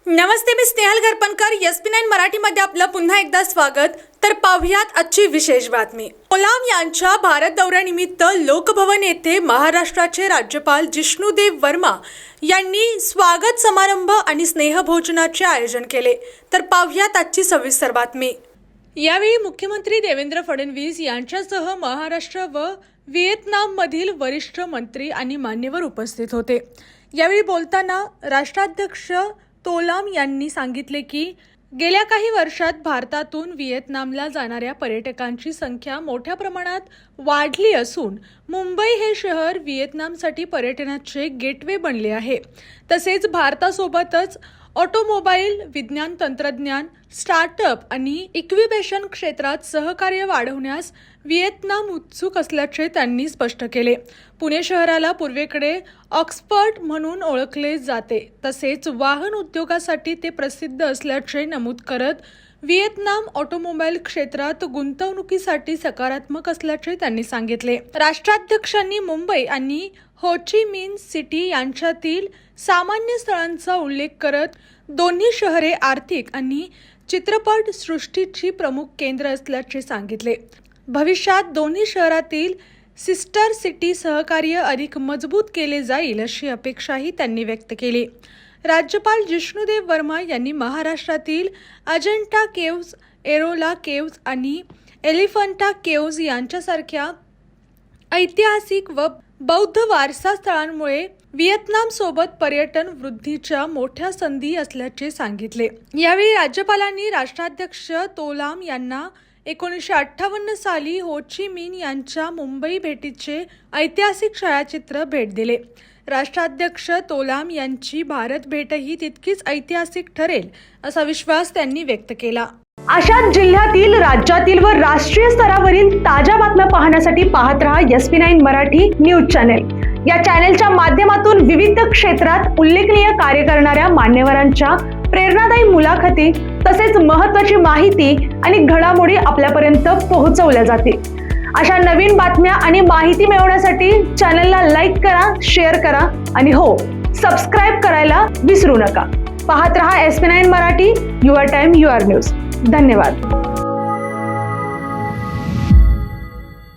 नमस्ते, मी Snehal गरपणकर. SP9 मराठीमध्ये आपलं पुन्हा एकदा स्वागत. तर पाहुयात आजची विशेष बातमी. तोलाम यांच्या भारत दौऱ्यानिमित्त लोकभवन येथे महाराष्ट्राचे राज्यपाल जिष्णुदेव वर्मा यांनी स्वागत समारंभ आणि स्नेहभोजनाचे आयोजन केले. तर पाहुयात आजची सविस्तर बातमी. यावेळी मुख्यमंत्री देवेंद्र फडणवीस यांच्यासह महाराष्ट्र व व्हिएतनाममधील वरिष्ठ मंत्री आणि मान्यवर उपस्थित होते. यावेळी बोलताना राष्ट्राध्यक्ष तोलाम यांनी सांगितले की गेल्या काही वर्षात भारतातून व्हिएतनामला जाणाऱ्या पर्यटकांची संख्या मोठ्या प्रमाणात वाढली असून मुंबई हे शहर व्हिएतनामसाठी पर्यटनाचे गेटवे बनले आहे. तसेच भारतासोबतच ऑटोमोबाईल, विज्ञान तंत्रज्ञान, स्टार्टअप आणि इक्विबेशन क्षेत्रात सहकार्य वाढवण्यास व्हिएतनाम उत्सुक असल्याचे त्यांनी स्पष्ट केले. पुणे शहराला पूर्वेकडे ऑक्सफर्ड म्हणून ओळखले जाते. तसेच वाहन उद्योगासाठी ते प्रसिद्ध असल्याचे नमूद करत व्हिएतनाम ऑटोमोबाईल क्षेत्रात गुंतवणुकीसाठी सकारात्मक असल्याचे त्यांनी सांगितले. राष्ट्राध्यक्षांनी मुंबई आणि हो ची मिन सिटी यांच्यातील सामान्य स्थळांचा उल्लेख करत दोन्ही शहरे आर्थिक आणि चित्रपट सृष्टीची प्रमुख केंद्र असल्याचे सांगितले. भविष्यात दोन्ही शहरातील सिस्टर सिटी सहकार्य अधिक मजबूत केले जाईल अशी अपेक्षाही त्यांनी व्यक्त केली. राज्यपाल जिष्णुदेव वर्मा यांनी महाराष्ट्रातील अजंठा केव्ज, एरोला केव्ज आणि एलिफंटा केव्ज यांच्यासारख्या ऐतिहासिक व बौद्ध वारसा स्थळांमुळे व्हिएतनाम सोबत पर्यटन वृद्धीच्या मोठ्या संधी असल्याचे सांगितले. यावेळी राज्यपालांनी राष्ट्राध्यक्ष तोलाम यांना 1958 साली हो ची मिन यांच्या मुंबई भेटीचे ऐतिहासिक छायाचित्र भेट दिले. राष्ट्राध्यक्ष तोलाम यांची भारत भेटही तितकीच ऐतिहासिक ठरेल असा विश्वास त्यांनी व्यक्त केला. अशाच जिल्ह्यातील, राज्यातील व राष्ट्रीय स्तरावरील ताज्या बातम्या पाहण्यासाठी पाहत रहा SP9 मराठी न्यूज चॅनेल. या चॅनेलच्या माध्यमातून विविध क्षेत्रात उल्लेखनीय कार्य करणाऱ्या मान्यवरांच्या प्रेरणादायी मुलाखती तसेच महत्त्वाची माहिती आणि घडामोडी आपल्यापर्यंत पोहोचवल्या जातील. अशा नवीन बातम्या आणि माहिती मिळवण्यासाठी चॅनेलला लाईक करा, शेअर करा आणि हो, सबस्क्राईब करायला विसरू नका. पाहत रहा SP9 Marathi, your time your news. धन्यवाद.